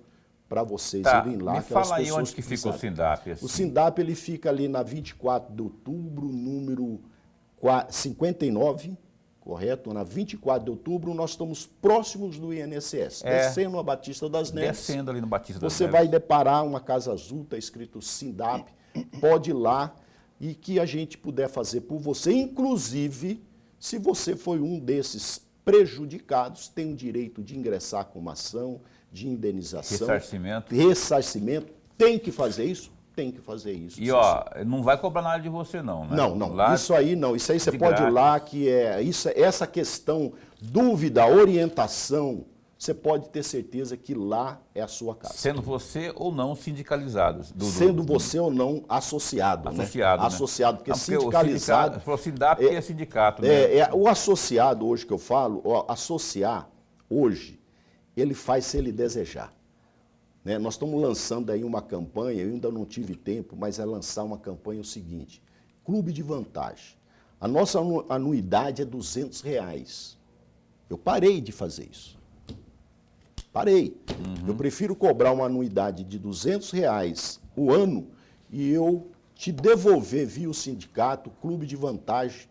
para vocês irem lá. Me fala aí onde que fica o SINDAP. Assim. O SINDAP ele fica ali na 24 de outubro, número 59, correto? Na 24 de outubro, nós estamos próximos do INSS, descendo a Batista das Neves. Descendo ali no Batista das Neves. Você vai deparar uma casa azul, está escrito SINDAP, pode ir lá e que a gente puder fazer por você. Inclusive, se você foi um desses prejudicados, tem o direito de ingressar com uma ação de indenização. Ressarcimento. Tem que fazer isso? Tem que fazer isso. E não vai cobrar nada de você não, né? Não. Lá, isso aí não. Isso aí você pode ir lá, que essa questão, dúvida, orientação, você pode ter certeza que lá é a sua casa. Sendo você ou não sindicalizado. Sendo você ou não associado. Associado, né? Associado, porque sindicalizado... Você falou SINDAP porque é sindicato, né? O associado, hoje que eu falo, associar, hoje, ele faz se ele desejar. Né? Nós estamos lançando aí uma campanha, eu ainda não tive tempo, mas é lançar uma campanha o seguinte, Clube de Vantagem. A nossa anuidade é R$200. Eu parei de fazer isso. Parei. Eu prefiro cobrar uma anuidade de R$200 o ano e eu te devolver via o sindicato, clube de vantagem.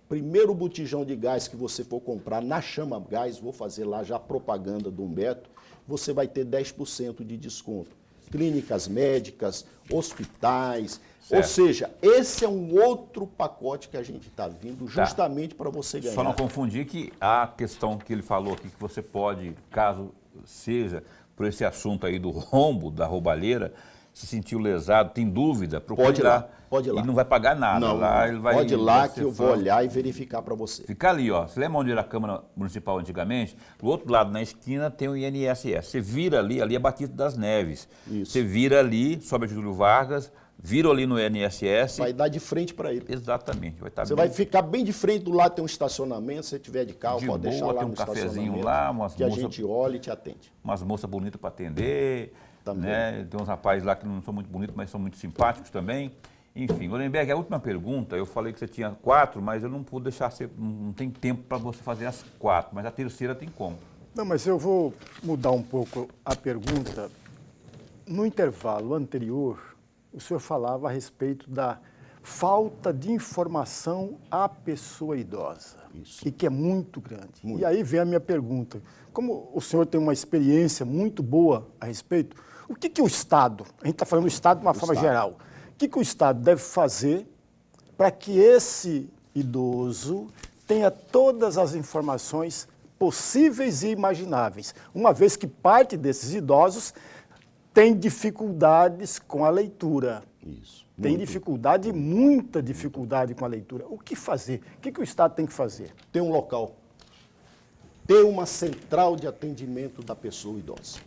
Primeiro botijão de gás que você for comprar na Chama Gás, vou fazer lá já a propaganda do Humberto, você vai ter 10% de desconto. Clínicas médicas, hospitais, ou seja, esse é um outro pacote que a gente está vindo justamente para você ganhar. Só não confundir que a questão que ele falou aqui, que você pode, caso seja por esse assunto aí do rombo, da roubalheira, se sentiu lesado, tem dúvida, procure lá. Pode ir lá. E não vai pagar nada. Não, lá, ele vai, pode ir lá que eu vou olhar e verificar para você. Fica ali, ó. Você lembra onde era a Câmara Municipal antigamente? Do outro lado, na esquina, tem o INSS. Você vira ali é Batista das Neves. Isso. Você vira ali, sobe a Júlio Vargas, vira ali no INSS. Vai dar de frente para ele. Exatamente. Você vai ficar bem de frente, do lado tem um estacionamento, se você tiver de carro, pode deixar lá tem no um cafezinho estacionamento, lá, que a gente olha e te atende. Umas moças bonitas para atender. Também. Né? Tem uns rapazes lá que não são muito bonitos, mas são muito simpáticos também. Enfim, Orenberg, a última pergunta, eu falei que você tinha 4, mas eu não pude deixar, não tem tempo para você fazer as 4, mas a terceira tem como. Não, mas eu vou mudar um pouco a pergunta. No intervalo anterior, o senhor falava a respeito da falta de informação à pessoa idosa. Isso. E que é muito grande. Muito. E aí vem a minha pergunta. Como o senhor tem uma experiência muito boa a respeito, o que o Estado, a gente está falando do Estado de uma forma geral, o que o Estado deve fazer para que esse idoso tenha todas as informações possíveis e imagináveis, uma vez que parte desses idosos tem dificuldades com a leitura. Isso. Tem dificuldade, muita dificuldade com a leitura. O que fazer? O que o Estado tem que fazer? Ter um local, ter uma central de atendimento da pessoa idosa.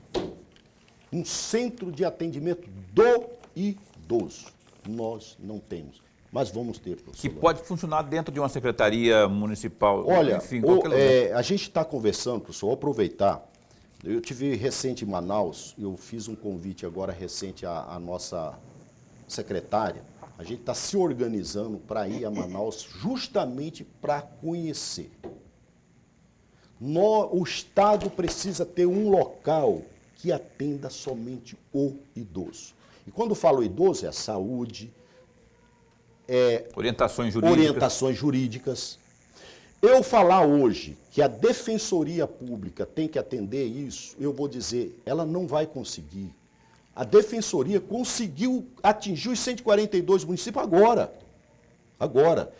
Um centro de atendimento do idoso. Nós não temos, mas vamos ter, professor. Que pode funcionar dentro de uma secretaria municipal. Olha, enfim, qualquer lugar. a gente está conversando, professor, vou aproveitar. Eu tive recente em Manaus, eu fiz um convite agora recente à nossa secretária. A gente está se organizando para ir a Manaus justamente para conhecer. O Estado precisa ter um local que atenda somente o idoso. E quando falo idoso, é saúde, orientações jurídicas. Eu falar hoje que a Defensoria Pública tem que atender isso, eu vou dizer, ela não vai conseguir. A Defensoria conseguiu atingir os 142 municípios agora. Agora.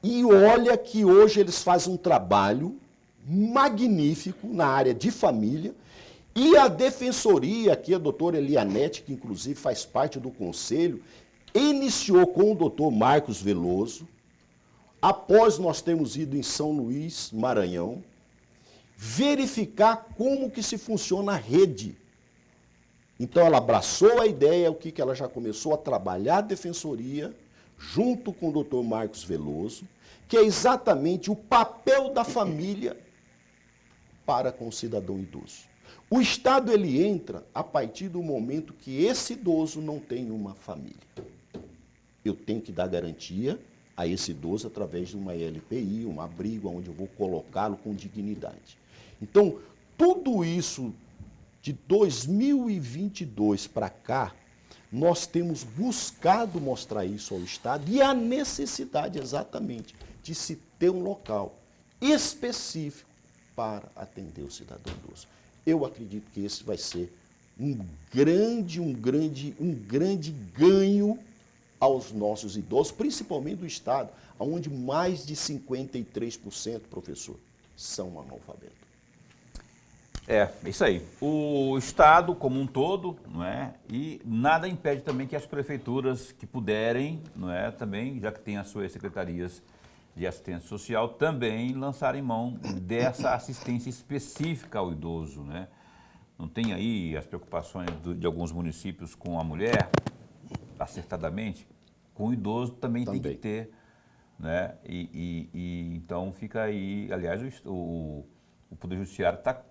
E olha que hoje eles fazem um trabalho magnífico na área de família. E a Defensoria, aqui a doutora Elianete, que inclusive faz parte do conselho, iniciou com o doutor Marcos Veloso, após nós termos ido em São Luís, Maranhão, verificar como que se funciona a rede. Então ela abraçou a ideia, o que ela já começou a trabalhar a Defensoria, junto com o doutor Marcos Veloso, que é exatamente o papel da família para com o cidadão idoso. O Estado ele entra a partir do momento que esse idoso não tem uma família. Eu tenho que dar garantia a esse idoso através de uma LPI, um abrigo, onde eu vou colocá-lo com dignidade. Então, tudo isso de 2022 para cá, nós temos buscado mostrar isso ao Estado e a necessidade exatamente de se ter um local específico para atender o cidadão idoso. Eu acredito que esse vai ser um grande ganho aos nossos idosos, principalmente do Estado, onde mais de 53%, professor, são analfabetos. É, isso aí. O Estado como um todo, não é? E nada impede também que as prefeituras que puderem, não é? Também, já que tem as suas secretarias de assistência social, também lançarem mão dessa assistência específica ao idoso, né? Não tem aí as preocupações de alguns municípios com a mulher, acertadamente, com o idoso também tem que ter, né? Então fica aí, aliás, o Poder Judiciário está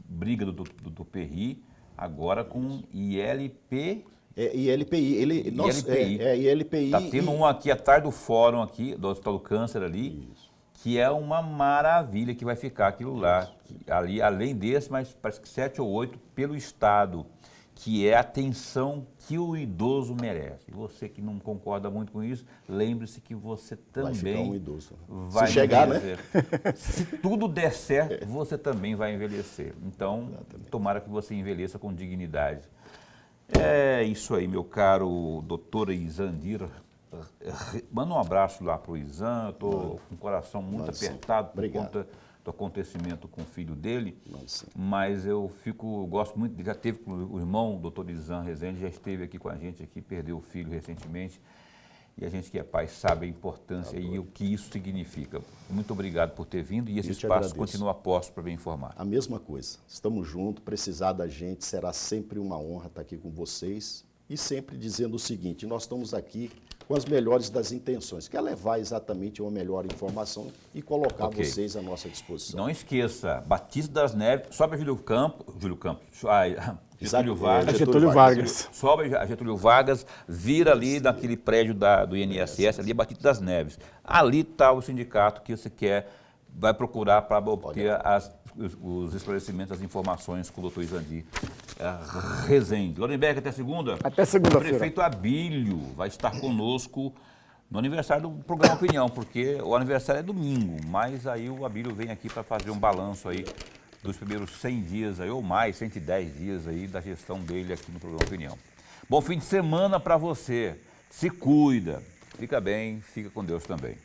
briga do PRI agora com ILP. ILPI. ILPI. ILPI. Está tendo um aqui atrás do fórum aqui, do Hospital do Câncer ali, que é uma maravilha que vai ficar aquilo lá. Ali, além desse, mas parece que 7 ou 8 pelo Estado, que é a atenção que o idoso merece. E você que não concorda muito com isso, lembre-se que você também Vai ficar um idoso. vai Se chegar, né? envelhecer. Se tudo der certo, você também vai envelhecer. Então, tomara que você envelheça com dignidade. É isso aí, meu caro doutor Izandir. Manda um abraço lá para o Izan. Eu estou com o coração muito apertado por conta do acontecimento com o filho dele. Mas eu gosto muito, já teve com o irmão, o doutor Izan Rezende, já esteve aqui com a gente, aqui, perdeu o filho recentemente. E a gente que é pai sabe a importância e o que isso significa. Muito obrigado por ter vindo e esse espaço continua a posto para bem informar. A mesma coisa. Estamos juntos, precisar da gente, será sempre uma honra estar aqui com vocês e sempre dizendo o seguinte, nós estamos aqui com as melhores das intenções, que é levar exatamente uma melhor informação e colocar vocês à nossa disposição. Não esqueça, Batista das Neves, sobe a Getúlio Vargas. Sobe a Getúlio Vargas, vira ali naquele prédio do INSS, ali é Batista das Neves. Ali está o sindicato que você vai procurar para obter os esclarecimentos, as informações com o doutor Izandir Rezende. Lorenberg, até segunda? Até segunda-feira. O prefeito Abílio vai estar conosco no aniversário do programa Opinião, porque o aniversário é domingo, mas aí o Abílio vem aqui para fazer um balanço aí dos primeiros 100 dias aí, ou mais, 110 dias aí da gestão dele aqui no programa Opinião. Bom fim de semana para você. Se cuida. Fica bem, fica com Deus também.